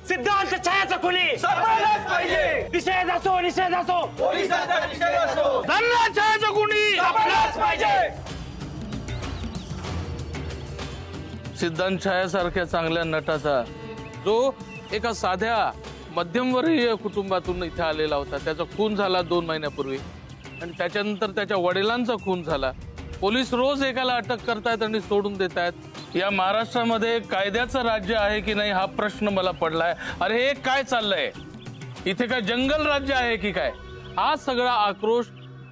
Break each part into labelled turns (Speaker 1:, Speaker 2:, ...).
Speaker 1: सिद्धांत छायाचा खुनी
Speaker 2: सापडलाच पाहिजे.
Speaker 1: निषेध असो निषेध असो
Speaker 2: पोलिसांचा निषेध असो
Speaker 1: धनराज छायाचा खुनी
Speaker 2: सापडलाच पाहिजे.
Speaker 3: सिद्धांत छायासारख्या चांगल्या नटाचा जो एका साध्या मध्यमवर्गीय कुटुंबातून इथे आलेला होता, त्याचा खून झाला 2 महिन्यापूर्वी आणि त्याच्यानंतर त्याच्या वडिलांचा खून झाला. पोलीस रोज एकाला अटक करतायत आणि सोडून देत आहेत. या महाराष्ट्रामध्ये कायद्याचं राज्य आहे की नाही हा प्रश्न मला पडलाय. अरे हे काय चाललंय? इथे काय जंगल राज्य आहे की काय? हा सगळा आक्रोश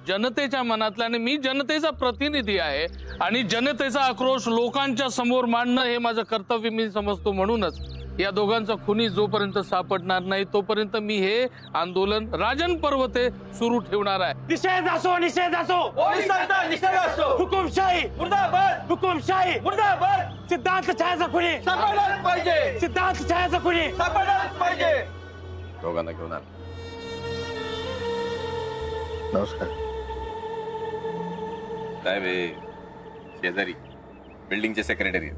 Speaker 3: जनतेच्या मनातला, आणि मी जनतेचा प्रतिनिधी आहे आणि जनतेचा आक्रोश लोकांच्या समोर मांडणं हे माझं कर्तव्य मी समजतो. म्हणूनच या दोघांचा खुनी जोपर्यंत सापडणार नाही तोपर्यंत मी हे आंदोलन राजन पर्वते सुरू ठेवणार आहे.
Speaker 1: निषेध असो निषेध असो
Speaker 2: पोलिसांचा निषेध असो
Speaker 1: हुकुमशाही
Speaker 2: मुर्दाबाद.
Speaker 1: हुकुमशाही
Speaker 2: मुर्दाबाद.
Speaker 1: सिद्धांत छायाचा खुनी
Speaker 2: सापडलाच पाहिजे.
Speaker 1: सिद्धांत छायाचा खुनी
Speaker 2: सापडलाच पाहिजे.
Speaker 4: दोघांना घेऊन आलो.
Speaker 3: नमस्कार
Speaker 4: साहेब, हे शेजारी बिल्डिंगचे सेक्रेटरी.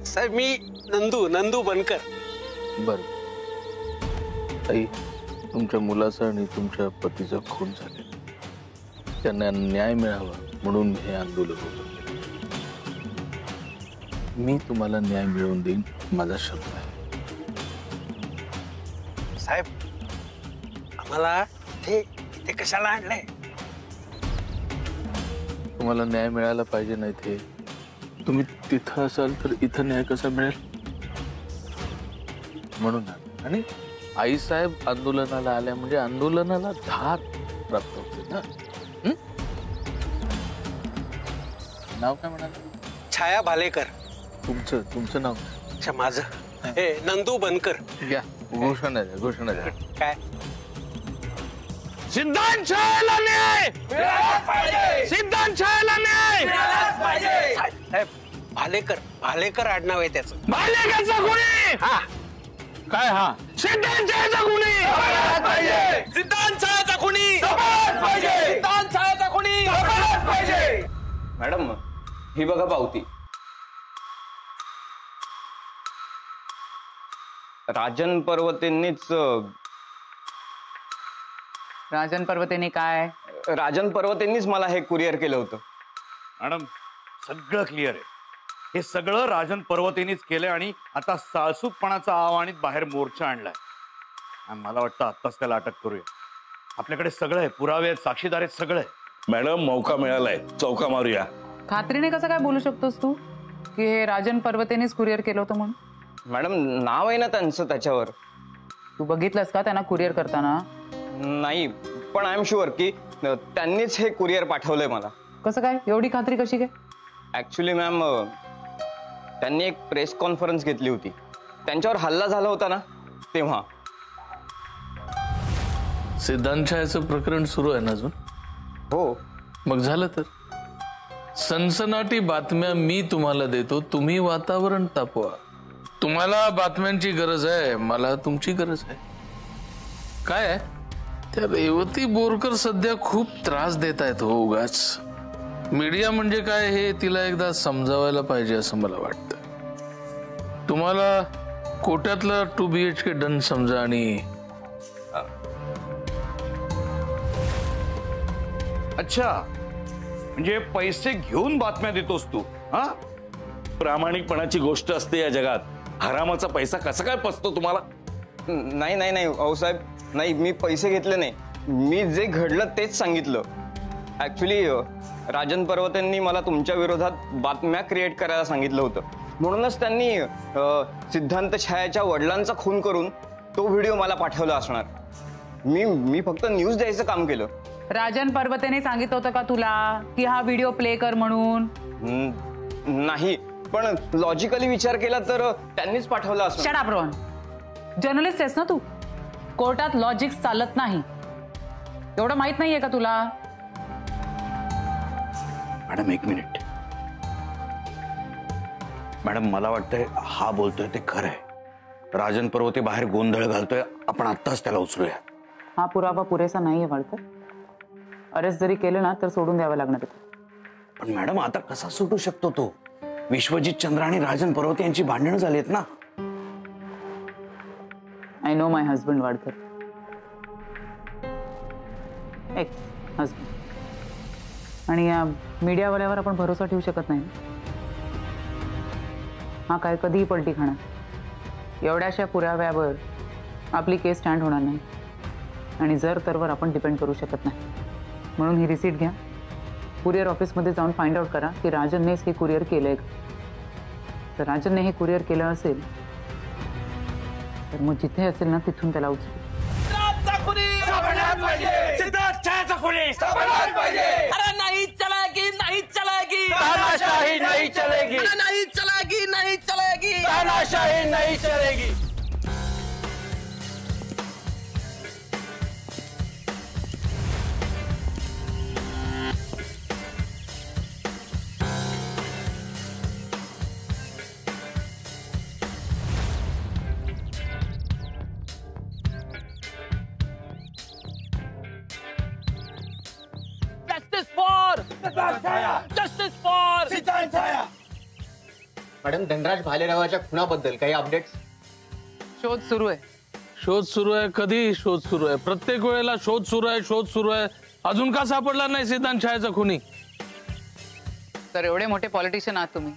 Speaker 5: साहेब मी नंदू बनकर.
Speaker 3: बर ताई, तुमच्या मुलाचा आणि तुमच्या पतीचा खून झाले, त्यांना न्याय मिळावा म्हणून हे आंदोलन होतं. मी तुम्हाला न्याय मिळवून देईन, माझा शब्द आहे.
Speaker 5: साहेब आम्हाला ते कशाला आणलंय?
Speaker 3: तुम्हाला न्याय मिळायला पाहिजे नाही ते. तुम्ही तिथं असाल तर इथं न्याय कसा मिळेल म्हणून. आणि आई साहेब आंदोलनाला आल्या म्हणजे आंदोलनाला धार प्राप्त होते ना. नाव काय म्हणाल?
Speaker 5: छाया भालेकर.
Speaker 3: तुमचं नाव?
Speaker 5: अच्छा माझं हे नंदू बनकर.
Speaker 3: घ्या घोषणा द्या.
Speaker 5: काय?
Speaker 1: सिद्धांत छायाला न्याय
Speaker 2: मिळालाच पाहिजे.
Speaker 1: सिद्धांत छायाला न्याय
Speaker 2: मिळालाच पाहिजे.
Speaker 5: साहेब भालेकर आडनाव आहे त्याचं.
Speaker 1: भालेकरचा खुनी
Speaker 5: हा
Speaker 3: काय? हा
Speaker 1: सिद्धांत छायाचा खुनी
Speaker 2: सापडलाच पाहिजे.
Speaker 1: सिद्धांत छायाचा खुनी
Speaker 2: सापडलाच पाहिजे.
Speaker 1: सिद्धांत छायाचा खुनी
Speaker 2: सापडलाच पाहिजे.
Speaker 4: मॅडम, ही बघा पावती. राजन पर्वतेंनीच.
Speaker 6: राजन पर्वतेने काय?
Speaker 4: राजन पर्वतेंनीच मला हे कुरिअर केलं होतं.
Speaker 7: मॅडम, सगळं क्लिअर आहे. हे सगळं राजन पर्वतेनीच केलंय आणि आता साळसूतपणाचा आव्हानीत बाहेर मोर्चा आणलाय. आणि मला वाटतं आत्ताच त्याला अटक करूया. आपल्याकडे सगळं आहे, पुरावे आहेत, साक्षीदार आहेत, सगळं आहे.
Speaker 8: मॅडम, मौका मिळालाय, चौका मारूया.
Speaker 6: खात्रीने कसं काय बोलू शकतोस तू की हे राजन पर्वतेनेच कुरिअर केलं होतं म्हणून?
Speaker 4: मॅडम, नाव आहे ना त्यांचं त्याच्यावर.
Speaker 6: तू बघितलंस का त्यांना कुरिअर करताना?
Speaker 4: नाही, पण आय एम शुअर की त्यांनीच हे कुरिअर पाठवलंय मला.
Speaker 6: कसं काय? एवढी खात्री कशी काय?
Speaker 4: ऍक्च्युली मॅम, त्यांनी एक प्रेस कॉन्फरन्स घेतली होती. त्यांच्यावर हल्ला झाला होता ना तेव्हा.
Speaker 3: सिद्धांत छायाचं प्रकरण सुरू आहे ना अजून?
Speaker 4: हो.
Speaker 3: मग झालं तर सनसनाटी बातम्या मी तुम्हाला देतो, तुम्ही वातावरण तापवा. तुम्हाला बातम्यांची गरज आहे, मला तुमची गरज आहे. काय आहे, त्या रेवती बोरकर सध्या खूप त्रास देत आहेत हो उगाच. मीडिया म्हणजे काय हे तिला एकदा समजावायला पाहिजे असं मला वाटतं. तुम्हाला कोट्यातला 2 BHK डन समजा आणि
Speaker 7: अच्छा, म्हणजे पैसे घेऊन बातम्या देतोस तू? हा,
Speaker 8: प्रामाणिकपणाची गोष्ट असते या जगात. हरामाचा पैसा कसा काय पचतो तुम्हाला?
Speaker 4: नाही नाही नाही भाऊसाहेब, नाही, मी पैसे घेतले नाही. मी जे घडलं तेच सांगितलं. ऍक्च्युली राजन पर्वतेंनी मला तुमच्या विरोधात बातम्या क्रिएट करायला सांगितलं होतं. म्हणूनच त्यांनी सिद्धांत छायाच्या वडिलांचा खून करून तो व्हिडिओ मला पाठवला असणार. मी फक्त न्यूज द्यायचं काम केलं.
Speaker 6: राजन पर्वतेने सांगितलं होतं का तुला की हा व्हिडिओ प्ले कर म्हणून?
Speaker 4: नाही, पण लॉजिकली विचार केला तर त्यांनीच पाठवला असणार.
Speaker 6: Shut up Rohan. जर्नलिस्ट आहेस ना तू? कोर्टात लॉजिक चालत नाही, एवढं माहित नाहीये का तुला?
Speaker 7: Madam, 1 minute. मॅडम, मला वाटतंय हा बोलतोय ते खरं आहे. राजन पर्वते बाहेर गोंधळ घालतोय, आपण आत्ताच त्याला उचलूया.
Speaker 6: हा पुरावा पुरेसा नाहीये वाळकर. अरेस्ट जरी केलं ना तर सोडून द्यावं लागणार.
Speaker 7: पण मॅडम, आता कसा सुटू शकतो तो? विश्वजित चंद्र आणि राजन पर्वते यांची भांडणं झाली आहेत ना.
Speaker 6: I know my husband Wadkar, x husband. आणि या मीडियावाल्यावर आपण भरोसा ठेवू शकत नाही. हा काय कधीही पलटी खाणार. एवढ्याशा पुराव्यावर आपली केस स्टँड होणार नाही आणि जर तरवर आपण डिपेंड करू शकत नाही. म्हणून ही रिसीट घ्या, कुरिअर ऑफिसमध्ये जाऊन फाइंड आउट करा की राजननेच हे कुरिअर केलंय का. तर राजनने हे कुरिअर केलं असेल तर मग जिथे असेल ना तिथून त्याला उचलू.
Speaker 2: सापडलाच पाहिजे.
Speaker 1: सिद्धार्थ छायाचा खुनी
Speaker 2: सापडलाच पाहिजे.
Speaker 1: अरे नहीं चलेगी, नहीं चलेगी,
Speaker 2: तानाशाही नहीं चलेगी.
Speaker 1: अरे नहीं चलेगी, नहीं चलेगी.
Speaker 2: तानाशाही नहीं चलेगी.
Speaker 1: Justice for, justice for.
Speaker 2: सिद्धांत छाया.
Speaker 9: मॅडम, धनराज भालेरावाच्या खुनाबद्दल काही अपडेट्स?
Speaker 6: शोध सुरू आहे.
Speaker 3: शोध सुरू आहे. कधी शोध सुरू आहे? प्रत्येक वेळेला शोध सुरू आहे, शोध सुरू आहे. अजून का सापडला नाही सिद्धांत छायाचा खुनी?
Speaker 6: तर एवढे मोठे पॉलिटिशियन आहात तुम्ही,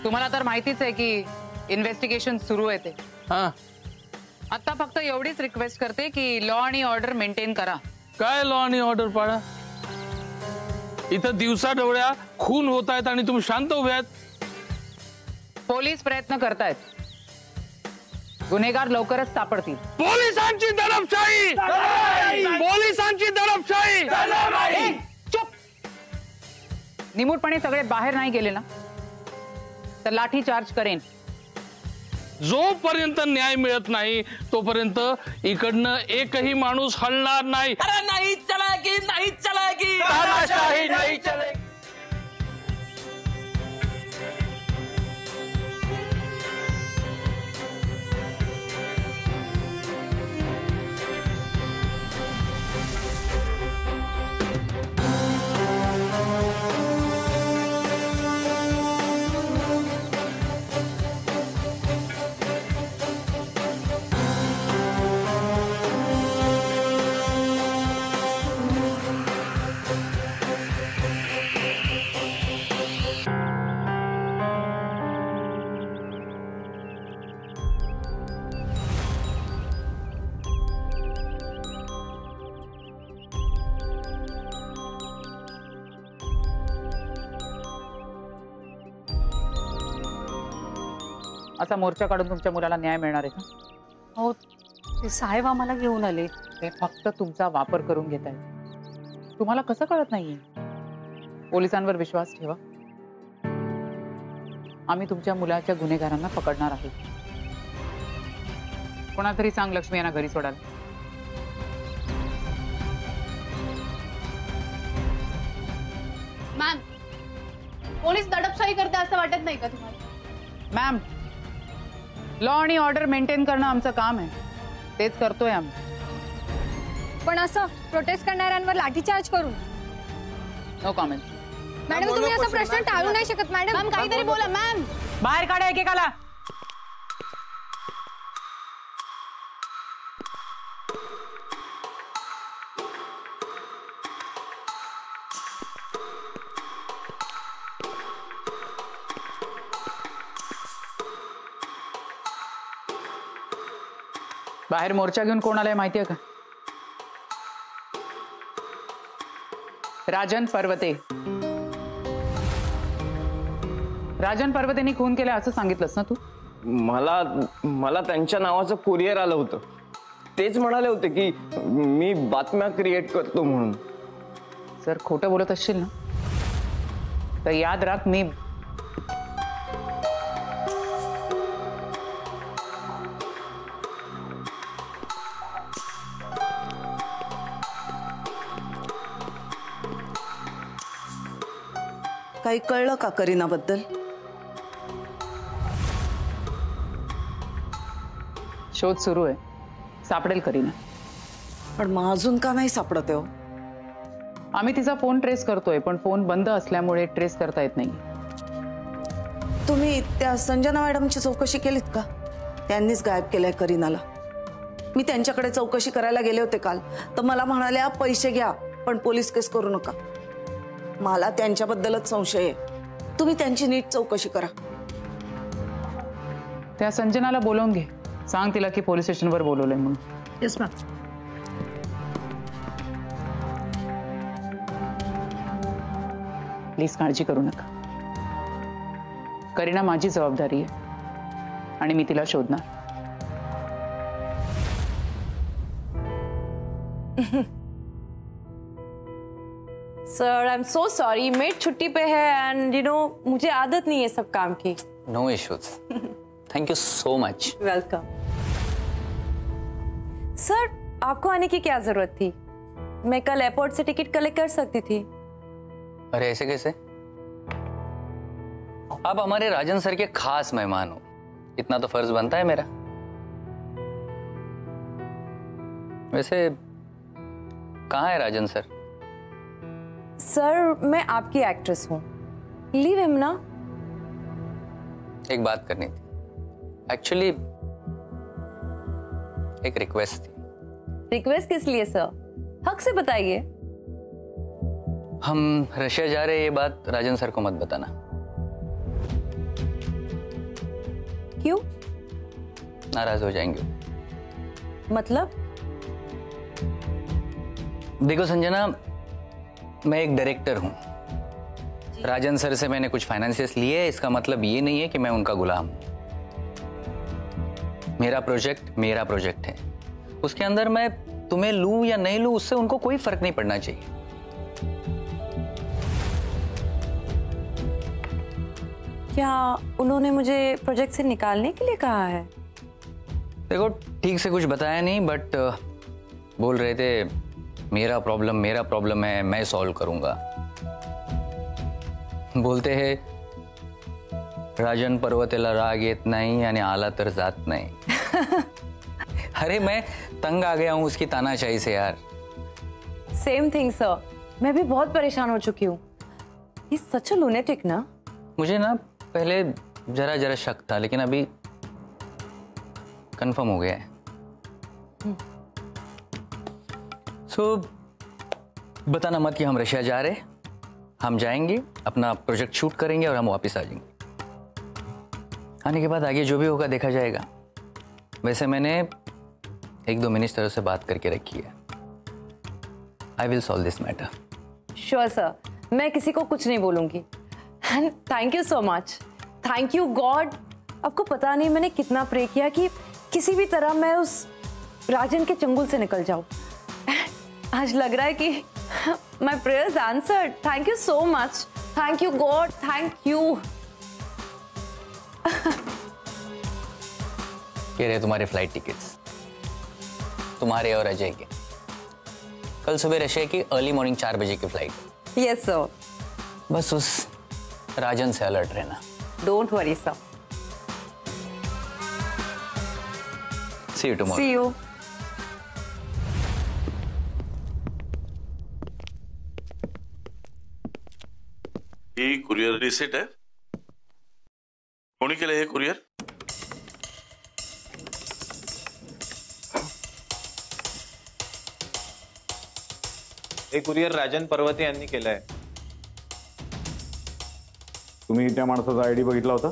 Speaker 6: तुम्हाला तर माहितीच आहे की इन्व्हेस्टिगेशन सुरू आहे ते.
Speaker 3: हा,
Speaker 6: आता फक्त एवढीच रिक्वेस्ट करते की लॉ आणि ऑर्डर मेंटेन करा.
Speaker 3: काय लॉ आणि ऑर्डर पाळा? इथं दिवसा डोळ्या खून होत आहेत आणि तुम्ही शांत उभे आहेत.
Speaker 6: पोलीस प्रयत्न करतायत, गुन्हेगार लवकरच सापडतील.
Speaker 3: पोलिसांची दडपशाही, पोलिसांची दडपशाही.
Speaker 6: चुप. निमूटपणे सगळे बाहेर नाही गेले ना तर लाठी चार्ज करेन.
Speaker 3: जोपर्यंत न्याय मिळत नाही तोपर्यंत इकडनं एकही माणूस हलणार नाही.
Speaker 1: अरे नहीं चलेगी, नहीं चलेगी.
Speaker 2: तानाशाही नहीं चलेगी.
Speaker 6: असा मोर्चा काढून तुमच्या मुलाला न्याय मिळणार आहे का?
Speaker 10: हो, ते साहेब आम्हाला घेऊन आले.
Speaker 6: ते फक्त तुमचा वापर करून घेत आहेत. तुम्हाला कसं कळत नाहीये? पोलिसांवर विश्वास ठेवा. आम्ही तुमच्या मुलाच्या गुन्हेगारांना पकडणार आहोत. कोणातरी सांग लक्ष्मी यांना घरी सोडायला.
Speaker 10: मॅम, पोलीस दडपशाही करते असं वाटत नाही का तुम्हाला?
Speaker 6: मॅम, लॉ आणि ऑर्डर मेंटेन करणं आमचं काम आहे, तेच करतोय आम्ही.
Speaker 10: पण असं प्रोटेस्ट करणाऱ्यांवर लाठीचार्ज करून?
Speaker 6: No comment.
Speaker 10: मॅडम, तुम्ही असा प्रश्न टाळू नाही शकत. मॅडम, काहीतरी बोला. मॅम,
Speaker 6: बाहेर काढा एकेकाला. बाहेर मोर्चा घेऊन कोण आलाय माहितीये का? राजन पर्वते. राजन पर्वतेनी खून केला असं सांगितलंस ना तू?
Speaker 4: मला त्यांच्या नावाचं कुरिअर आलं होतं. तेच म्हणाले होते की मी बातम्या क्रिएट करतो म्हणून.
Speaker 6: जर खोटं बोलत असशील ना तर याद राख, मी
Speaker 11: काही कळलं का करीनाबद्दल?
Speaker 6: शोध सुरू आहे, सापडेल करीना.
Speaker 11: पण मग अजून का नाही सापडत आहे?
Speaker 6: आम्ही तिचा फोन ट्रेस करतोय पण फोन बंद असल्यामुळे ट्रेस करता येत नाही.
Speaker 11: तुम्ही त्या संजना मॅडमची चौकशी केलीत का? त्यांनीच गायब केलंय करीनाला. मी त्यांच्याकडे चौकशी करायला गेले होते काल, तर मला म्हणाल्या पैसे घ्या पण पोलीस केस करू नका. मला त्यांच्याबद्दलच संशय आहे. तुम्ही त्यांची नीट चौकशी करा.
Speaker 6: त्या संजनाला बोलवून घे, सांग तिला की पोलीस स्टेशनवर बोलवलंय म्हणून.
Speaker 11: Yes ma'am.
Speaker 6: प्लीज काळजी करू नका. करीना माझी जबाबदारी आहे आणि मी तिला शोधणार.
Speaker 12: Sir I am so sorry, मेट छुट्टी पे है एंड यू नो मुझे आदत नहीं है सब काम की.
Speaker 13: No issues. Thank you so much.
Speaker 12: Welcome. Sir आपको आने की क्या जरूरत थी? मैं कल एयरपोर्ट से टिकट कलेक्ट कर सकती थी.
Speaker 13: अरे ऐसे कैसे? आप हमारे राजन सर के खास मेहमान हो, इतना तो फर्ज बनता है मेरा. वैसे कहाँ है राजन सर?
Speaker 12: सर मैं आपकी एक्ट्रेस हूँ, लीव हिम ना.
Speaker 13: एक बात करनी थी एक्चुअली, एक रिक्वेस्ट थी.
Speaker 12: रिक्वेस्ट किस लिए सर? हक से बताइए.
Speaker 13: हम रशिया जा रहे हैं, ये बात राजन सर को मत बताना.
Speaker 12: क्यों?
Speaker 13: नाराज हो जाएंगे.
Speaker 12: मतलब?
Speaker 13: देखो संजना, मैं एक डायरेक्टर हूं. राजन सर से मैंने कुछ फाइनेंसेस लिए, इसका मतलब ये नहीं है कि मैं उनका गुलाम. मेरा प्रोजेक्ट है. उसके अंदर मैं तुम्हें लूं या नहीं लूं, उससे उनको कोई फर्क नहीं पड़ना चाहिए.
Speaker 12: क्या उन्होंने मुझे प्रोजेक्ट से निकालने के लिए कहा है?
Speaker 13: देखो ठीक से कुछ बताया नहीं, बट बोल रहे थे मेरा प्रॉब्लम है, मैं सॉल्व करूंगा. बोलते हैं राजन पर्वतेला राग येत नाही आणि आला तर जात नाही. अरे मैं तंग आ गया हूं उसकी तानाशाही से यार.
Speaker 12: सेम थिंग सर, मैं भी बहुत परेशान हो चुकी हूँ. He's such a lunatic ना.
Speaker 13: मुझे ना पहले जरा शक था, लेकिन अभी कंफर्म हो गया है. बताना मत कि हम रशिया जा रहे. हम जाएंगे, अपना प्रोजेक्ट शूट करेंगे और हम वापस आ जाएंगे. आने के बाद आगे जो भी होगा देखा जाएगा. वैसे मैंने 1-2 मिनिस्टरों से बात करके रखी है. I will solve this matter.
Speaker 12: Sure sir, मैं किसी को कुछ नहीं बोलूंगी. End thank you so much. Thank you God. आपको पता नहीं मैंने कितना प्रे किया कि किसी भी तरह मैं उस राजन के चंगुल से निकल जाऊं. आज लग रहा है कि my prayers answered. Thank you so much. Thank you God. Thank you.
Speaker 13: ये रहे तुम्हारे फ्लाइट टिकट्स, तुम्हारे और अजय के. कल सुबह रशिया की अर्ली मॉर्निंग 4 बजे की फ्लाइट.
Speaker 12: Yes sir.
Speaker 13: बस उस राजन से अलर्ट रहना.
Speaker 12: Don't worry sir.
Speaker 13: See you tomorrow.
Speaker 12: See you.
Speaker 8: ही कुरिअर रिसिट आहे. कोणी केलं हे कुरिअर?
Speaker 14: हे कुरिअर राजन पर्वते यांनी केलंय.
Speaker 7: तुम्ही त्या माणसाचा आयडी बघितला होता?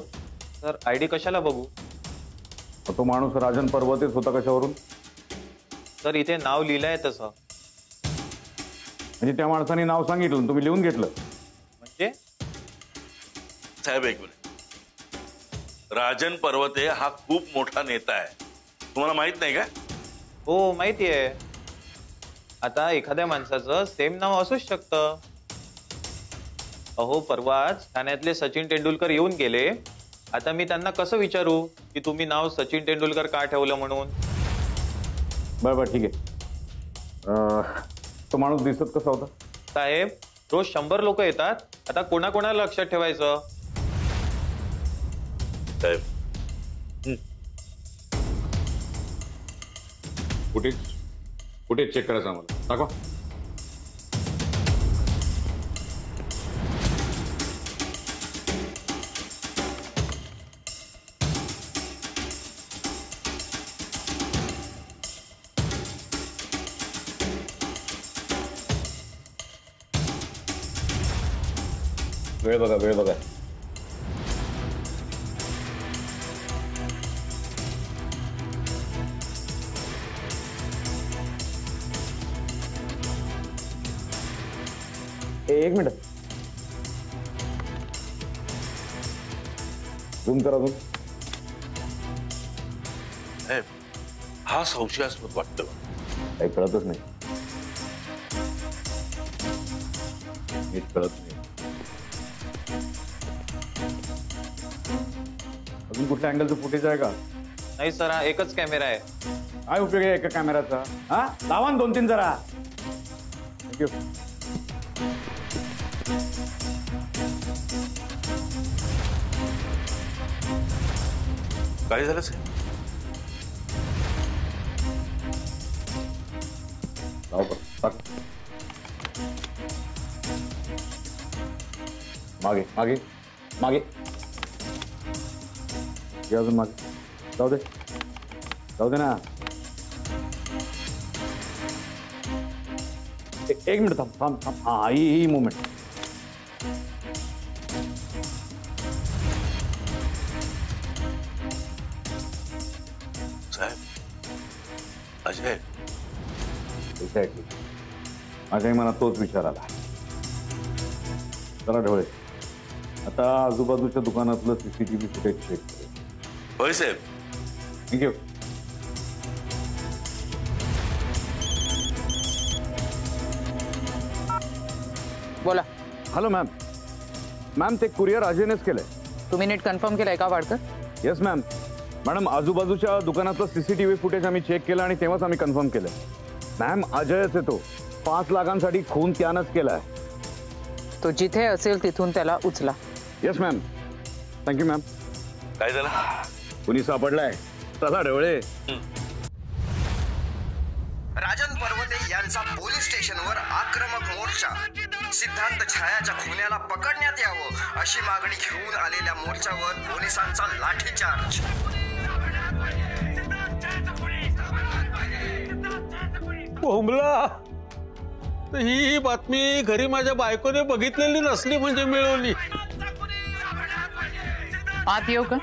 Speaker 14: सर आयडी कशाला बघू?
Speaker 7: तो माणूस राजन पर्वतेच होता कशावरून?
Speaker 14: सर इथे नाव लिहिलंय तसं.
Speaker 7: म्हणजे त्या माणसाने नाव सांगितलं, तुम्ही लिहून घेतलं?
Speaker 14: म्हणजे
Speaker 8: साहेब एक मिनिट. राजन पर्वते हा खूप मोठा नेता आहे, तुम्हाला माहित नाही का?
Speaker 14: हो माहिती आहे. आता एखाद्या माणसाचं सेम नाव असूच शकतं. अहो परवाच ठाण्यातले सचिन तेंडुलकर येऊन गेले. आता मी त्यांना कसं विचारू की तुम्ही नाव सचिन तेंडुलकर का ठेवलं म्हणून?
Speaker 7: बरं ठीक आहे. तो माणूस दिसत कसा होता?
Speaker 14: साहेब रोज 100 लोक येतात, आता कोणाकोणाला लक्षात ठेवायचं?
Speaker 8: साहेब
Speaker 7: कुठे चेक करायचं आम्हाला दाखवा. वेळ बघा वेळ बघा. एक मिनिट झूम करा झूम.
Speaker 8: साहेब हा संशयास्पद वाटतं.
Speaker 7: काही कळतच नाही. नीट कळत नाही. अजून कुठल्या अँगलचं फुटेज आहे का?
Speaker 14: नाही सर, हा एकच कॅमेरा आहे.
Speaker 7: काय उपयोग आहे एका कॅमेराचा? हा लावा ना 2-3 जरा. थँक्यू.
Speaker 8: काय झालं साहेब?
Speaker 7: लावा बरं. टाक. मागे मागे मागे. ये अजून मागे. जाऊ दे ना. एक मिनिट थांब थांब थांब. हा ही मुवमेंट.
Speaker 8: साहेब अजय
Speaker 7: एक्झॅक्टली माझ्याही मनात तोच विचार आला. चला ढवळे आता आजूबाजूच्या दुकानातलं सीसीटीव्ही फुटेज चेक करू.
Speaker 8: होय साहेब.
Speaker 7: थँक्यू.
Speaker 6: बोला.
Speaker 7: Hello ma'am. मॅम ते कुरिअर अजयनेच केलंय.
Speaker 6: तुम्ही नीट कन्फर्म केलंय का वाडकर?
Speaker 7: Yes ma'am. मॅडम आजूबाजूच्या दुकानातलं सीसीटीव्ही फुटेज आम्ही चेक केलं आणि तेव्हाच आम्ही कन्फर्म केलं. मॅम अजयच येतो. 5 लाखांसाठी खून त्यानंच केलाय.
Speaker 6: तो जिथे असेल तिथून त्याला उचला.
Speaker 7: Yes ma'am. Thank you ma'am.
Speaker 8: काय झालं?
Speaker 7: कुणी सापडलाय? चला ढवळे.
Speaker 15: राजन पर्वते यांचा पोलीस स्टेशनवर आक्रमक मोर्चा. सिद्धांत छायाच्या खुन्याला पकडण्यात यावं अशी मागणी घेऊन आलेल्या मोर्चावर पोलिसांचा लाठीचार्ज.
Speaker 5: बोंबला ही बातमी घरी माझ्या बायकोने बघितलेली नसली म्हणजे मिळवली.
Speaker 6: आत येऊ का?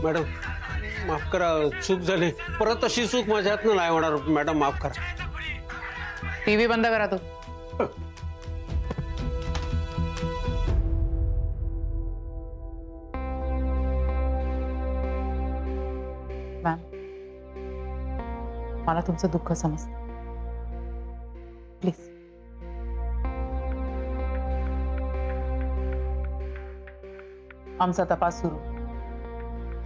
Speaker 5: मॅडम माफ करा, चूक झाली. परत अशी चूक माझ्या हातनं नाही होणार मॅडम, माफ करा.
Speaker 6: टीव्ही बंद करा. तो मॅम मला तुमचं दुःख समजतं. प्लीज आमचा तपास सुरू.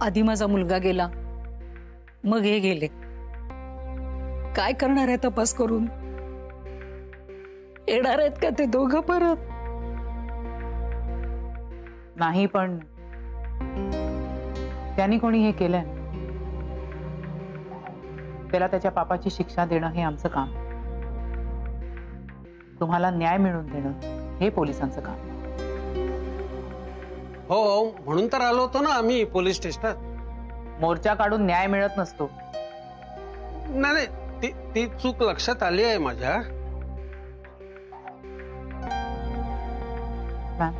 Speaker 16: आधी माझा मुलगा गेला, मग हे गेले. काय करणार आहे तपास करून? येणार आहेत का ते दोघं परत?
Speaker 6: नाही, पण त्यांनी कोणी हे केलंय त्याला त्याच्या पापाची शिक्षा देणं हे आमचं काम. तुम्हाला न्याय मिळवून देणं हे पोलिसांचं काम.
Speaker 5: हो म्हणून तर आलो होतो ना आम्ही पोलीस स्टेशनात.
Speaker 6: मोर्चा काढून न्याय मिळत नसतो.
Speaker 5: नाही ती चूक लक्षात आली आहे माझ्या.
Speaker 6: मॅम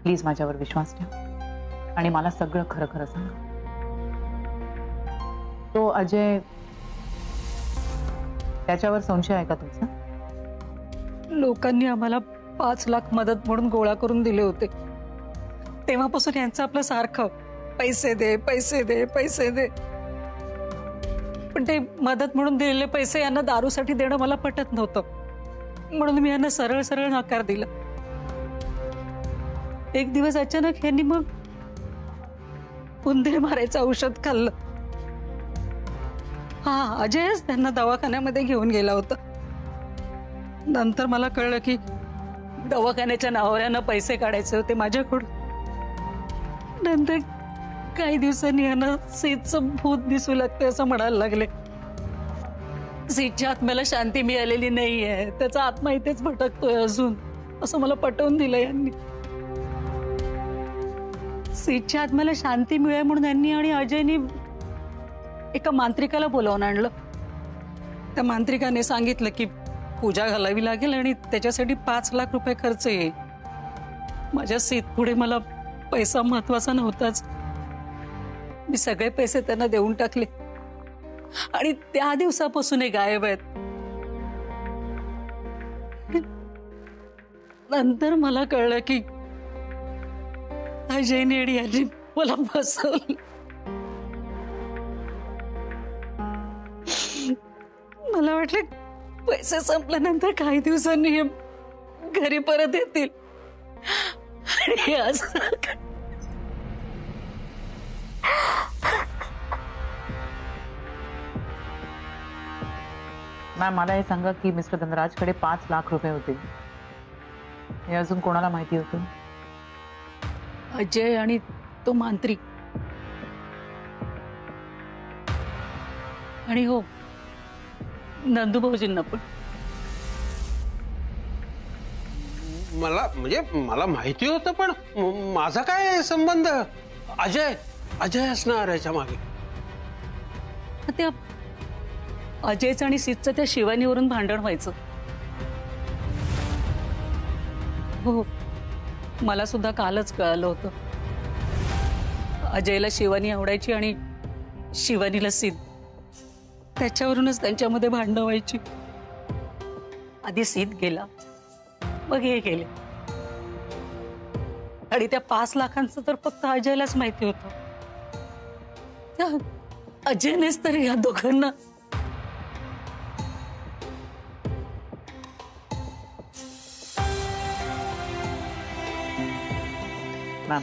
Speaker 6: प्लीज माझ्यावर विश्वास ठेवा आणि मला सगळं खरं खरं सांगा. तो अजय, त्याच्यावर संशय आहे का तुमचा?
Speaker 16: लोकांनी आम्हाला 5 लाख मदत म्हणून गोळा करून दिले होते. तेव्हापासून यांचं आपलं सारखं पैसे दे पैसे दे पैसे दे. पण ते मदत म्हणून दिलेले पैसे यांना दारूसाठी देणं मला पटत नव्हतं, म्हणून मी यांना सरळ सरळ नकार दिला. एक दिवस अचानक यांनी मग उंदीर मारायचं औषध खाल्लं. हा अजयच त्यांना दवाखान्यामध्ये घेऊन गेला होता. नंतर मला कळलं की दवाखान्याच्या नावाऱ्यानं पैसे काढायचे होते माझ्याकडून. नंतर काही दिवसांनी यांना सीतचं भूत दिसू लागते असं म्हणायला लागले. सीटच्या आत्म्याला शांती मिळालेली नाहीये, त्याचा आत्मा इथेच भटकतोय अजून, असं मला पटवून दिलं यांनी. सीटच्या आत्म्याला शांती मिळेल म्हणून यांनी आणि अजयनी एका मांत्रिकाला बोलावून आणलं. त्या मांत्रिकाने सांगितलं की पूजा घालावी लागेल आणि त्याच्यासाठी 5 लाख रुपये खर्च येईल. माझ्या सीट पुढे मला पैसा महत्वाचा नव्हताच. मी सगळे पैसे त्यांना देऊन टाकले आणि त्या दिवसापासून हे गायब आहेत. नंतर मला कळलं की अजयने आणि यांनी मला फसवलं. मला वाटलं पैसे संपल्यानंतर काही दिवसांनी हे घरी परत येतील आणि असं
Speaker 6: मॅम मला हे सांगा की मिस्टर धनराजकडे 5 लाख रुपये होते, हे अजून कोणाला माहिती होतं?
Speaker 16: अजय आणि तो मांत्रिक आणि हो नंदू भाऊजींना पण.
Speaker 5: मला माहिती होतं, पण माझा काय संबंध? अजय असणार याच्या मागे.
Speaker 16: त्या अजयचं आणि सीतचं त्या शिवानीवरून भांडण व्हायचं. हो मला सुद्धा कालच कळालं होतं. अजयला शिवानी आवडायची आणि शिवानीला सीत, त्याच्यावरूनच त्यांच्यामध्ये भांडणं व्हायची. आधी सीत गेला, मग हे गेले आणि त्या 5 लाखांचं तर फक्त अजयलाच माहिती होतं. त्या अजयनेच तर या दोघांना
Speaker 6: मॅम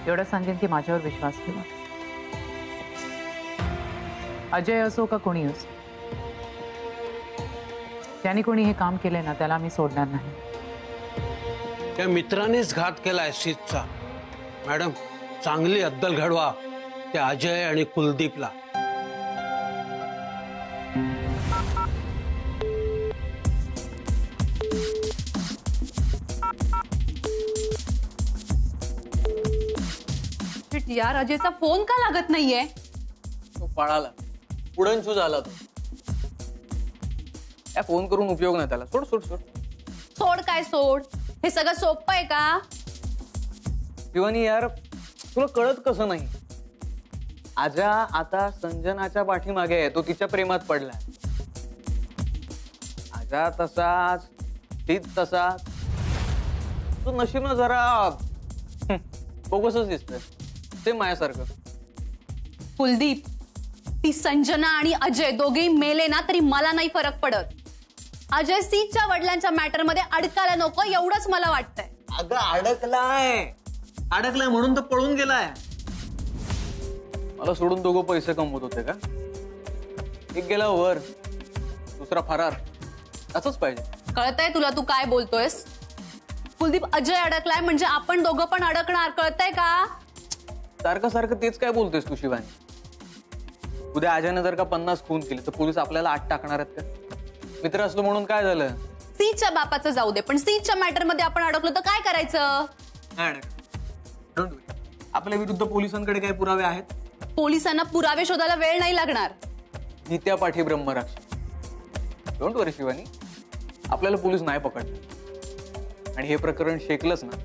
Speaker 6: एवढं सांगेन की माझ्यावर विश्वास ठेवा. अजय असो का कोणी असो, त्याने कोणी हे काम केले ना त्याला मी सोडणार नाही.
Speaker 5: त्या मित्रानेच घात केलाय सीतचा. मॅडम चांगली अद्दल घडवा त्या अजय आणि कुलदीपला.
Speaker 12: यार अजयचा फोन का लागत नाहीये?
Speaker 13: तो पळाला, उडनशू झाला तो. फोन करून उपयोग नाही त्याला. सोड सोड सोड.
Speaker 12: सोड काय सोड? हे सगळं सोपं आहे का?
Speaker 13: शिवानी यार तुला कळत कसं नाही? आजा आता संजनाच्या पाठीमागे आहे, तो तिच्या प्रेमात पडलाय. आजा तसाच, तीच तसाच. तो नशीबनं जरा बोगसच दिसतोय, ते माझ्यासारखं.
Speaker 12: कुलदीप, ती संजना आणि अजय दोघेही मेले ना तरी मला नाही फरक पडत. अजय सीतच्या वडिलांच्या मॅटर मध्ये अडकायला नको एवढंच मला वाटतंय.
Speaker 13: अगं अडकलाय म्हणून तर पळून गेलाय. मला सोडून दोघं पैसे कमवत होते का? एक गेला वर, दुसरा फरार. असंच पाहिजे.
Speaker 12: कळतंय तुला तू काय बोलतोयस? कुलदीप अजय अडकलाय म्हणजे आपण दोघं पण अडकणार, कळतंय का?
Speaker 13: सारखं सारखं तेच काय बोलतोयस तू शिवानी? उद्या अजयने जर का 50 खून केले तर पोलीस आपल्याला 8 टाकणार आहेत का? मित्र असलो म्हणून काय झालं?
Speaker 12: सीच्या बापाचं जाऊ दे, पण सीच्या मॅटर मध्ये आपण अडकलो तर काय करायचं?
Speaker 13: आपल्या विरुद्ध पोलिसांकडे काही पुरावे आहेत?
Speaker 12: पोलिसांना पुरावे शोधायला वेळ नाही लागणार.
Speaker 13: नित्या पाठी ब्रह्मराक्ष. डोंट वरी शिवानी, आपल्याला पोलीस नाही पकडले. आणि हे प्रकरण शेकलंच ना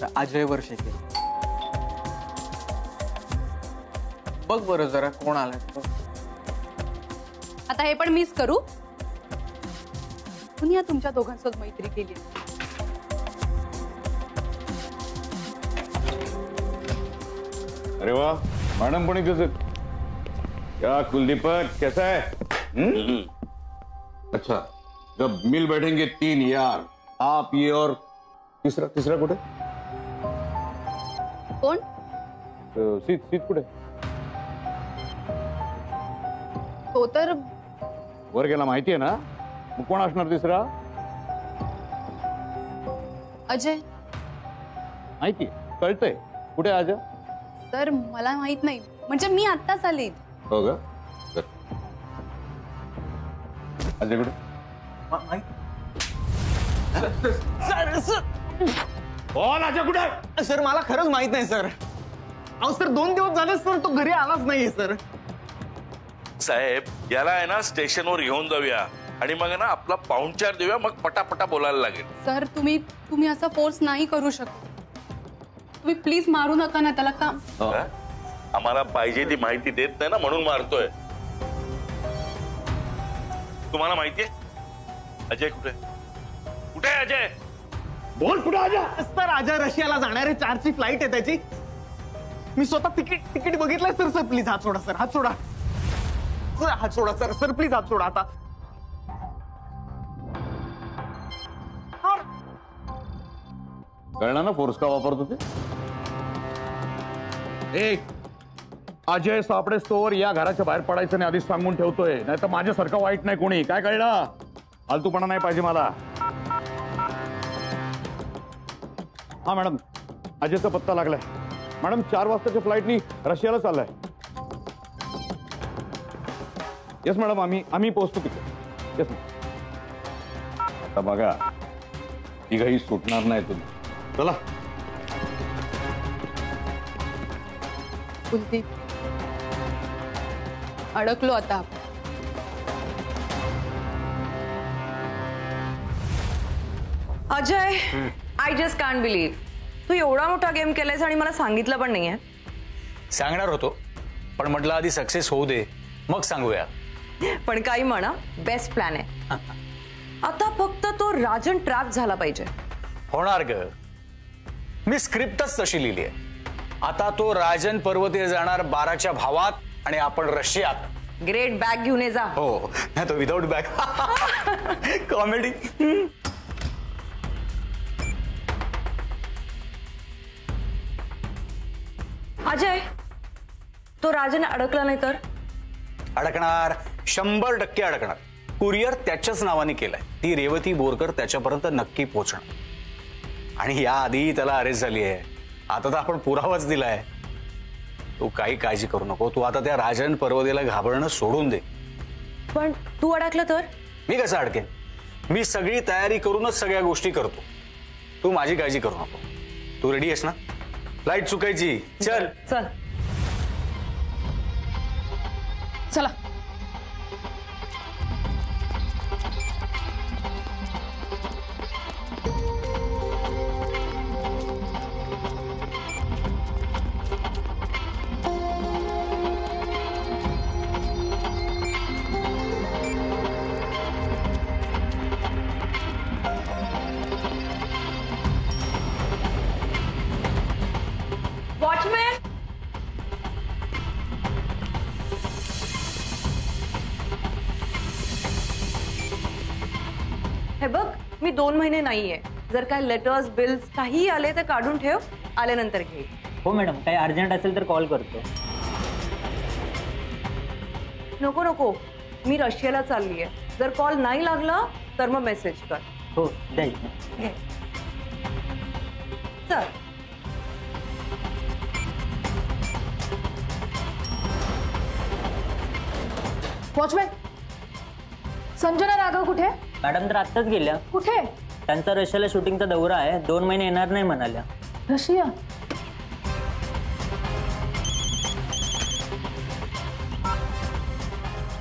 Speaker 13: तर अजयवर शेकेल. बघ बरं जरा कोण आलाय.
Speaker 12: आता हे पण मिस करू. दुनिया तुमच्या दोघांसोबत मैत्री केली.
Speaker 7: अरे वाह, मैडम पण इथेच आहेत. क्या कुलदीपक कैसा है? अच्छा, जब मिल बैठेंगे 3 यार, आप ये और तीसरा कुठे?
Speaker 12: कोण?
Speaker 7: सीत कुठे?
Speaker 12: तो तर
Speaker 7: वर गेला माहितीये ना. मग कोण असणार तिसरा?
Speaker 12: अजय.
Speaker 7: माहिती कळतंय. कुठे आजा?
Speaker 12: तर मला माहित नाही, म्हणजे मी आत्ताच आले.
Speaker 7: हो का? अजय कुठे? बोल अजय कुठे?
Speaker 9: सर मला खरंच माहित नाही सर. अहो सर 2 दिवस झाले सर तो घरी आलाच नाहीये सर.
Speaker 8: साहेब याला आहे ना स्टेशनवर घेऊन जाऊया आणि मग ना आपला पाहुणचार देऊया, मग पटापटा बोलायला लागेल.
Speaker 10: सर तुम्ही असा फोर्स नाही करू शकत. तुम्ही प्लीज मारू नका ना त्याला. काम
Speaker 8: आम्हाला पाहिजे ती माहिती देत नाही ना म्हणून मारतोय. तुम्हाला माहितीये अजय कुठे? कुठे आहे अजय?
Speaker 7: बोल कुठे अजय?
Speaker 9: सर अजय रशियाला जाणार आहे. 4ची फ्लाईट आहे त्याची. मी स्वतः तिकीट बघितलंय सर. सर प्लीज हात सोडा सर. हात सोडा सर. हात सोडा सर. सर प्लीज हात सोडा आता.
Speaker 7: कळलं ना फोर्स का वापरतो ते? अजय सापडे तोवर या घराच्या बाहेर पडायचं नाही आधीच सांगून ठेवतोय, नाही तर माझ्यासारखं वाईट नाही कोणी. काय कळलं? फालतूपणा नाही पाहिजे मला. हा मॅडम, अजयचा पत्ता लागलाय. मॅडम 4 वाजताच्या फ्लाईटनी रशियाला चाललाय. येस मॅडम, आम्ही पोहोचतो तिथे. Yes madam. आता बघा तिघही सुटणार नाही तुम्ही. चला.
Speaker 10: कुलदीप अडकलो आता.
Speaker 12: Ajay, I just can't believe तू एवढा मोठा गेम केलायस आणि मला सांगितलं पण नाहीये.
Speaker 13: सांगणार होतो पण म्हटलं आधी सक्सेस होऊ दे मग सांगूया.
Speaker 12: पण काही म्हणा, बेस्ट प्लॅन आहे. आता फक्त तो राजन ट्रॅप झाला पाहिजे.
Speaker 13: होणार ग, मी स्क्रिप्टच तशी लिहिली आहे. आता तो राजन पर्वते जाणार 12च्या भावात आणि आपण रशियात.
Speaker 12: ग्रेट, बॅग घेऊन ये जा.
Speaker 13: हो, नाही तो विदाउट बॅग. कॉमेडी.
Speaker 12: अजय, तो राजन अडकला नाही तर?
Speaker 13: अडकणार, 100% अडकणार. कुरिअर त्याच्याच नावाने केलाय. ती रेवती बोरकर त्याच्यापर्यंत नक्की पोहोचणार. आणि या आधी त्याला अरेस्ट झाली आहे. आता तर आपण पुरावाच दिलाय. तू काही काळजी करू नको. तू आता त्या राजन पर्वतेला घाबरणं सोडून दे.
Speaker 12: पण तू अडकलं तर?
Speaker 13: मी कसं अडकेन? मी सगळी तयारी करूनच सगळ्या गोष्टी करतो. तू माझी काळजी करू नको. तू रेडी आहेस ना? फ्लाईट चुकायची. चल
Speaker 12: चल
Speaker 10: चला.
Speaker 12: वॉचमॅन, हे बघ, मी 2 महिने नाहीये. जर काय लेटर्स बिल्स काही आले तर काढून ठेव, आल्यानंतर घे.
Speaker 17: हो मॅडम, काही अर्जंट असेल तर कॉल करतो.
Speaker 12: नको नको, मी रशियाला चाललीये. जर कॉल नाही लागला तर मग मेसेज कर.
Speaker 17: हो द्या.
Speaker 12: घे. चल.
Speaker 10: वॉचमॅन, संजना राघव कुठे?
Speaker 17: मॅडम तर आत्ताच गेल्या.
Speaker 10: कुठे?
Speaker 17: त्यांचा रशियाला शूटिंगचा दौरा आहे. 2 महिने येणार नाही म्हणाल्या.
Speaker 10: रशिया?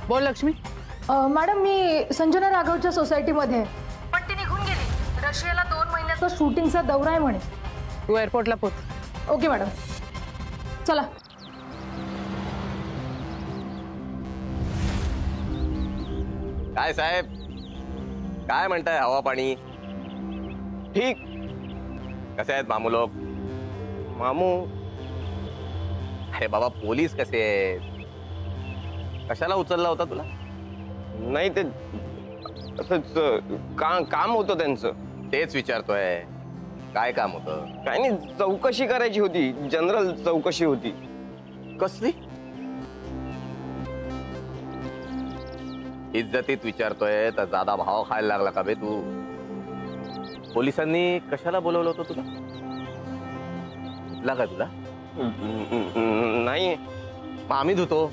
Speaker 6: बोल लक्ष्मी.
Speaker 10: मॅडम, मी संजना राघवच्या सोसायटीमध्ये आहे. पण ती निघून गेली. रशियाला 2 महिन्याचा शूटिंगचा दौरा आहे म्हणे.
Speaker 6: तू एअरपोर्टला पोच.
Speaker 10: ओके मॅडम, चला.
Speaker 18: काय साहेब, काय म्हणताय? हवा पाणी ठीक? कसे आहेत मामू लोक? मामू? अरे बाबा, पोलीस कसे आहेत? कशाला उचलला होता तुला?
Speaker 4: नाही, ते असंच काम होतं त्यांचं.
Speaker 18: तेच विचारतोय, काय काम होतं?
Speaker 4: काय नाही, चौकशी करायची होती. जनरल चौकशी होती.
Speaker 18: कसली? इज्जतीत विचारतोय तर जादा भाव खायला लागला का बे तू? पोलिसांनी कशाला बोलवलं होतं तुला? का तुला?
Speaker 4: नाही,
Speaker 18: मग आम्ही धुतो.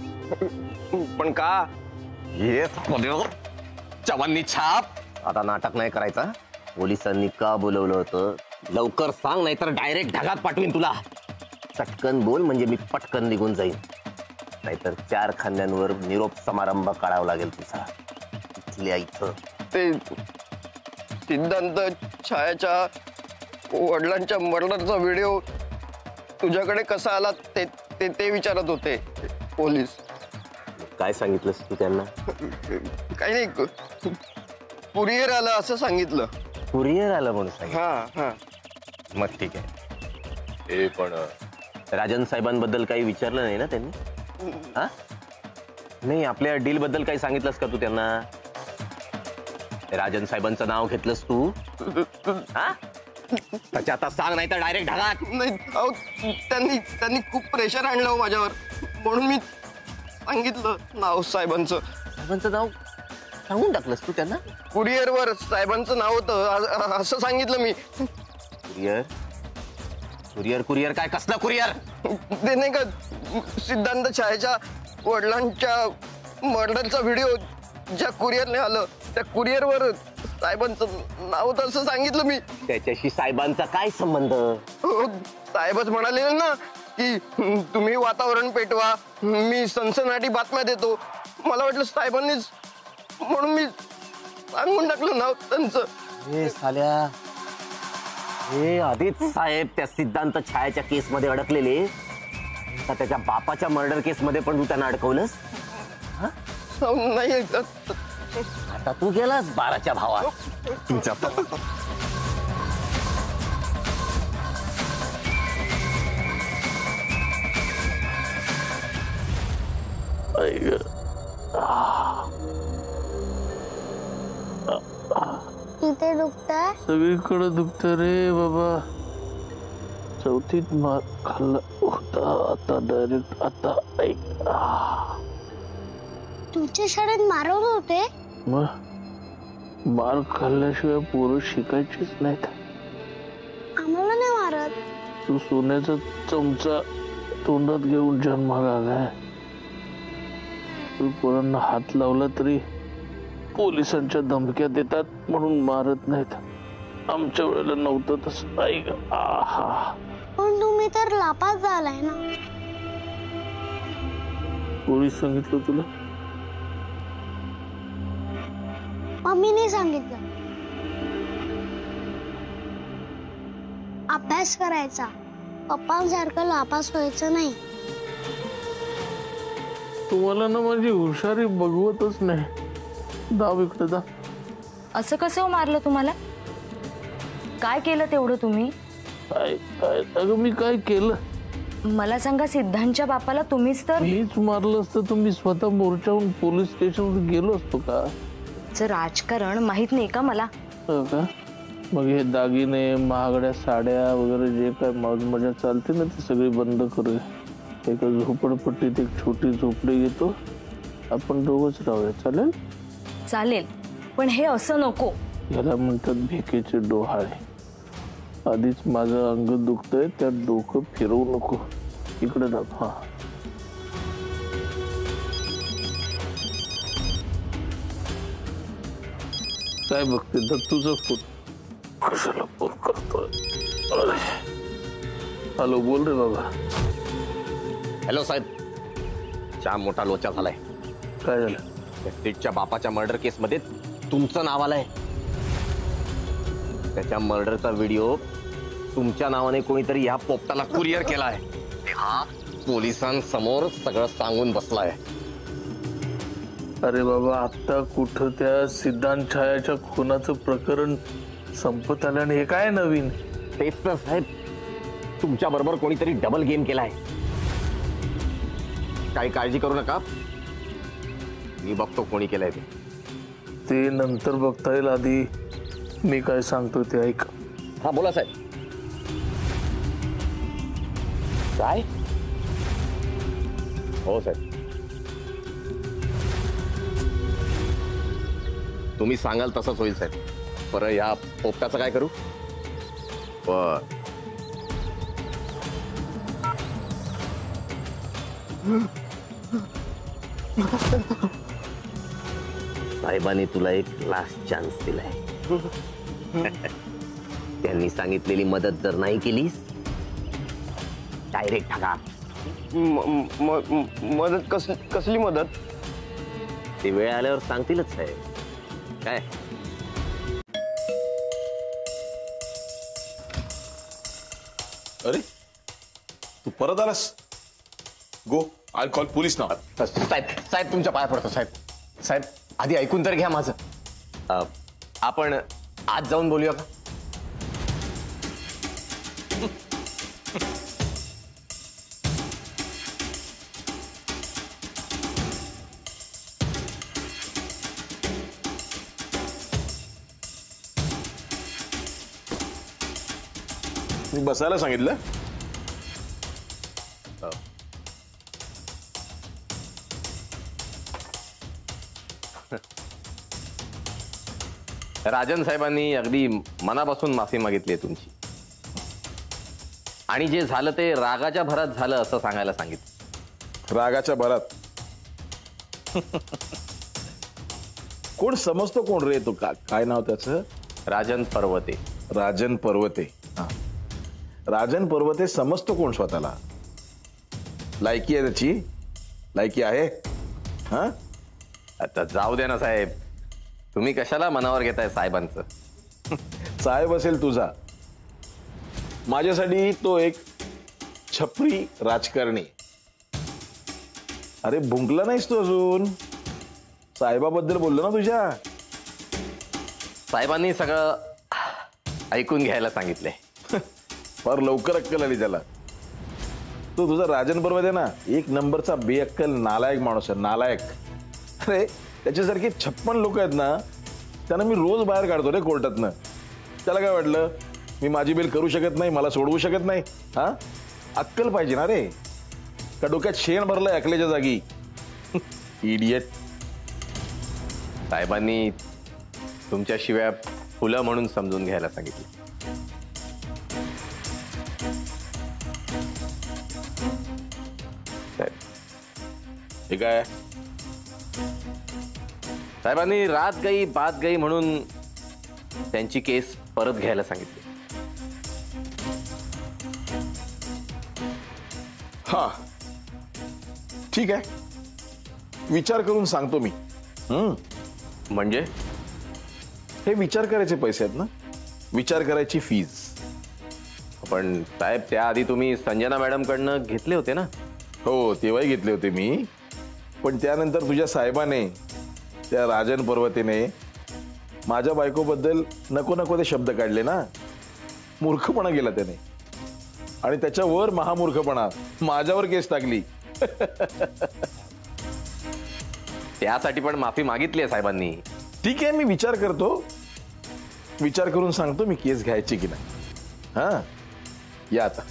Speaker 4: पण का?
Speaker 18: ये चव्हाणनी छाप. आता नाटक नाही करायचा. पोलिसांनी का बोलवलं होतं लवकर सांग, नाहीतर डायरेक्ट ढगात पाठवीन तुला. चटकन बोल म्हणजे मी पटकन निघून जाईन, नाहीतर 4 खांद्यांवर निरोप समारंभ काढावा लागेल तुझा इथल्या इथं.
Speaker 4: ते सिद्धांत छायाच्या वडिलांच्या मर्डरचा व्हिडिओ तुझ्याकडे कसा आला ते ते ते विचारत होते पोलीस.
Speaker 18: काय सांगितलंस तू त्यांना?
Speaker 4: काही नाही, कुरिअर आलं असं सांगितलं.
Speaker 18: कुरिअर आलं म्हणून सांगितलं?
Speaker 4: हा.
Speaker 18: मग ठीक आहे. हे पण राजन साहेबांबद्दल काही विचारलं नाही ना त्यांनी? हा नाही, आपल्या डील बद्दल काही सांगितलंस का तू त्यांना? राजन साहेबांचं नाव घेतलंस तू? त्याच्या आता सांग, नाही तर डायरेक्ट ढगात.
Speaker 4: नाही त्यांनी खूप प्रेशर आणलं माझ्यावर, म्हणून मी सांगितलं नाव साहेबांचं.
Speaker 18: साहेबांचं नाव सांगून टाकलंस तू त्यांना?
Speaker 4: कुरिअरवर साहेबांचं नाव होतं असं सांगितलं मी.
Speaker 18: कुरिअर कुरिअर कुरिअर काय? कसलं कुरिअर?
Speaker 4: ते नाही का सिद्धांत छायाच्या वडिलांच्या मर्डरचा व्हिडिओ ज्या कुरिअरने आलं त्या कुरिअरवर साहेबांचं नाव होतं असं सांगितलं मी.
Speaker 18: त्याच्याशी साहेबांचा काय संबंध?
Speaker 4: साहेबच म्हणाले ना की तुम्ही वातावरण पेटवा, मी सनसनाटी बातम्या देतो. मला वाटलं साहेबांनीच, म्हणून मी सांगून टाकलं नाव त्यांचं.
Speaker 18: हे साल्या, हे आधीच साहेब त्या सिद्धांत छायाच्या केस मध्ये अडकलेले, आता त्याच्या बापाच्या मर्डर केस मध्ये पण तू त्यांना अडकवलंस?
Speaker 4: नाही,
Speaker 18: आता तू गेलास 12च्या भावात. तुमच्या
Speaker 19: इथे दुखतंय?
Speaker 3: सगळीकडे दुखत रे बाबा. चौथीत मार खाल्ला होता, आता डायरेक्ट आता ऐक.
Speaker 19: तुमच्या शाळेत मारवत होते?
Speaker 3: मग मार खाल्ल्याशिवाय पोरं शिकायचीच नाहीत.
Speaker 19: आम्हाला नाही मारत.
Speaker 3: तू सोन्याचा चमचा तोंडात घेऊन जन्माला आलाय. तू पोरांना हात लावला तरी पोलिसांच्या धमक्या देतात म्हणून मारत नाहीत. आमच्या वेळेला नव्हतं तसं. ऐक, आहा.
Speaker 19: पण तुम्ही तर लापास झालाय ना.
Speaker 3: कोणी सांगितलं तुला?
Speaker 19: मम्मीने सांगितलं. अभ्यास करायचा, पप्पांसारखं लापास व्हायचं नाही.
Speaker 3: तुम्हाला ना माझी हुशारी बघवतच नाही. दाव इकडे दा.
Speaker 12: असं कसं मारलं तुम्हाला? काय केलं तेवढं तुम्ही?
Speaker 3: अगं मी काय केलं?
Speaker 12: मला सांगा, सिद्धांतच्या बापाला तुम्हीच तर.
Speaker 3: मीच मारलं असतं तर मी स्वतः मोर्चाहून पोलीस स्टेशनवर गेलो असतो का?
Speaker 12: राजकारण माहित नाही का मला?
Speaker 3: हो का? मग हे दागिने, महागड्या साड्या वगैरे जे काय मौज मजा चालते ना ते सगळी बंद करूया. एका झोपडपट्टीत एक छोटी झोपडी घेतो, आपण दोघंच राहूया. चालेल?
Speaker 12: चालेल, पण हे असं नको.
Speaker 3: याला म्हणतात भेकेचे डोहाळे. आधीच माझं अंग दुखतंय, त्यात डोकं फिरवू नको. इकडे दाब. हा, काय बघते? दत्तूचा फोन. कशाला फोन करतोय? हॅलो, बोल रे बाबा.
Speaker 18: हॅलो साहेब, चहा मोठा लोचा झालाय.
Speaker 3: काय झालं?
Speaker 18: त्या बापाच्या मर्डर केस मध्ये तुमचं नाव आलंय. त्याच्या मर्डरचा व्हिडिओ तुमच्या नावाने कोणीतरी या पोपटाला कुरिअर केलाय. हा पोलिसांसमोर सगळं सांगून बसलाय.
Speaker 3: अरे बाबा, आता कुठं त्या सिद्धांत छायाच्या खुनाचं प्रकरण संपत आलं आणि हे काय नवीन?
Speaker 18: तेच तर साहेब, तुमच्या बरोबर कोणीतरी डबल गेम केलाय. काही काळजी करू नका, मी बघतो कोणी केलंय ते.
Speaker 3: ते नंतर बघता येईल, आधी मी काय सांगतो ते ऐक.
Speaker 18: हा बोला साहेब. काय? हो साहेब, तुम्ही सांगाल तसंच होईल साहेब. बरं, या पोपटाचं काय करू? बर, साहेबांनी तुला एक लास्ट चान्स दिलाय. त्यांनी सांगितलेली मदत जर नाही केलीस डायरेक्ट ढगात.
Speaker 4: मदत कसली मदत?
Speaker 18: ते वेळ आल्यावर सांगतीलच साहेब. काय
Speaker 20: अरे तू परत आलास? गो आय कॉल पोलीस नाव.
Speaker 9: साहेब तुमच्या पाया पडतो साहेब. साहेब आधी ऐकून तर घ्या माझं. आपण आज जाऊन बोलूया का?
Speaker 20: मी बसायला सांगितलं.
Speaker 18: राजन साहेबांनी अगदी मनापासून माफी मागितली आहे तुमची. आणि जे झालं ते रागाच्या भरात झालं असं सांगायला सांगितलं.
Speaker 20: रागाच्या भरात? कोण समजतो कोण रे तो? काय नाव त्याचं?
Speaker 18: राजन पर्वते.
Speaker 20: राजन पर्वते. राजन पर्वते समजतो कोण स्वतःला? लायकी आहे त्याची? लायकी आहे? हा
Speaker 18: आता जाऊ द्या ना साहेब. तुम्ही कशाला मनावर घेताय साहेबांचं?
Speaker 20: साहेब असेल तुझा, माझ्यासाठी तो एक छपरी राजकारणी. अरे भुंकला नाहीस तू अजून? साहेबाबद्दल बोललो ना तुझ्या.
Speaker 18: साहेबांनी सगळं ऐकून घ्यायला सांगितलंय.
Speaker 20: फार लवकर अक्कल आली त्याला. तो तुझा राजन पर्वत आहे ना, एक नंबरचा बेअक्कल नालायक माणूस आहे. नालायक. अरे त्याच्यासारखे 56 लोक आहेत ना, त्यांना मी रोज बाहेर काढतो रे कोर्टातनं. त्याला काय वाटलं मी माझी बेल करू शकत नाही, मला सोडवू शकत नाही? हा अक्कल पाहिजे ना रे. का डोक्यात शेण भरलंय अकलेच्या जागी? इडियट.
Speaker 18: साहेबांनी तुमच्या शिव्या फुलं म्हणून समजून घ्यायला सांगितलं.
Speaker 20: हे काय?
Speaker 18: साहेबांनी रात गई बात गई म्हणून त्यांची केस परत घ्यायला सांगितली.
Speaker 20: हा ठीक आहे, विचार करून सांगतो मी.
Speaker 18: म्हणजे
Speaker 20: हे विचार करायचे पैसे आहेत ना, विचार करायची फीज.
Speaker 18: पण साहेब त्याआधी तुम्ही संजना मॅडम कडनं घेतले होते ना?
Speaker 20: हो तेव्हाही घेतले होते मी. पण त्यानंतर तुझ्या साहेबाने, त्या राजन पर्वतेने माझ्या बायकोबद्दल नको नको ते शब्द काढले ना. मूर्खपणा केला त्याने. आणि त्याच्यावर महामूर्खपणा माझ्यावर केस टाकली.
Speaker 18: त्यासाठी पण माफी मागितली आहे साहेबांनी.
Speaker 20: ठीक आहे, मी विचार करतो. विचार करून सांगतो मी केस घ्यायची की नाही. हा या आता.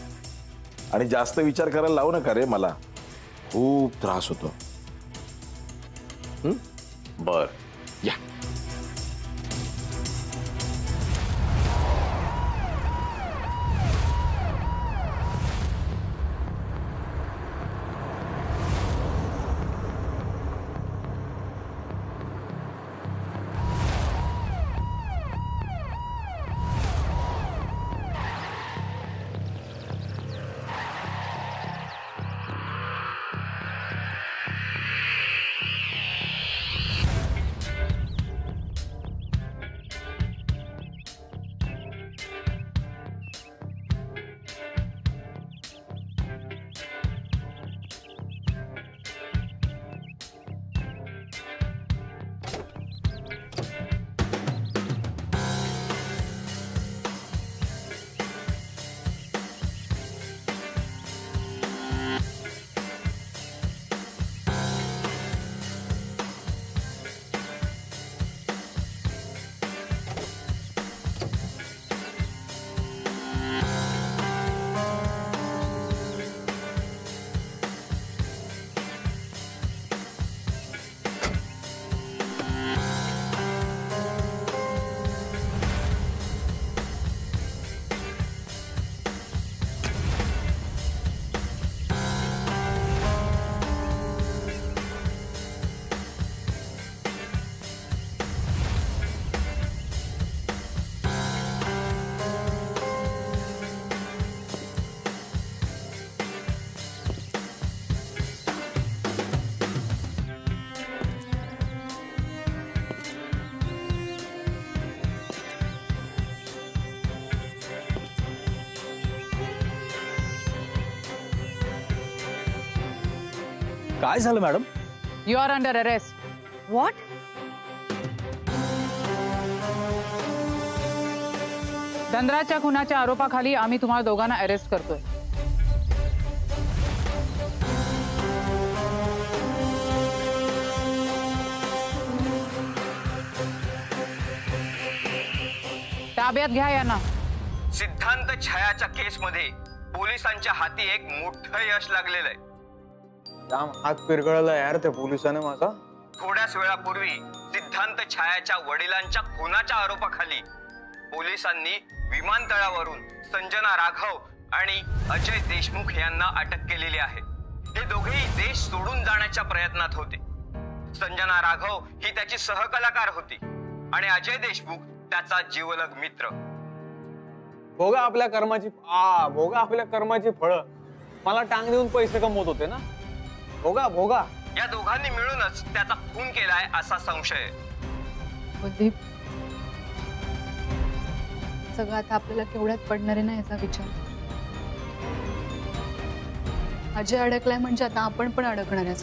Speaker 20: आणि जास्त विचार करायला लावू नका रे, मला खूप त्रास होतो.
Speaker 18: बर
Speaker 20: या.
Speaker 21: काय झालं madam?
Speaker 6: You are under arrest.
Speaker 12: What?
Speaker 6: चंद्राच्या खुनाच्या आरोपाखाली आम्ही तुम्हाला दोघांना अरेस्ट करतोय. ताब्यात घ्या यांना.
Speaker 4: सिद्धांत छायाच्या केसमध्ये पोलिसांच्या हाती एक मोठं यश लागलेलं आहे.
Speaker 14: जाम हात पिरगळला यार त्या पोलिसाने माझा.
Speaker 4: थोड्याच वेळापूर्वी सिद्धांत छायाच्या वडिलांच्या खुनाच्या आरोपाखाली पोलिसांनी विमानतळावरून संजना राघव आणि अजय देशमुख यांना अटक केलेली आहे. हे दोघेही देश सोडून जाण्याच्या प्रयत्नात होते. संजना राघव ही त्याची सहकलाकार होती आणि अजय देशमुख त्याचा जीवलग मित्र.
Speaker 14: भोगा आपल्या कर्माची फळं. मला टांग देऊन पैसे कमवत होते ना. भोगा
Speaker 4: या दोघांनी मिळूनच त्याचा खून केलाय असा संशय.
Speaker 10: कुलदीप, सगळं आता आपल्याला केवढ्यात पडणार आहे ना याचा विचार. अजय अडकलाय म्हणजे आता आपण पण अडकणार आहे.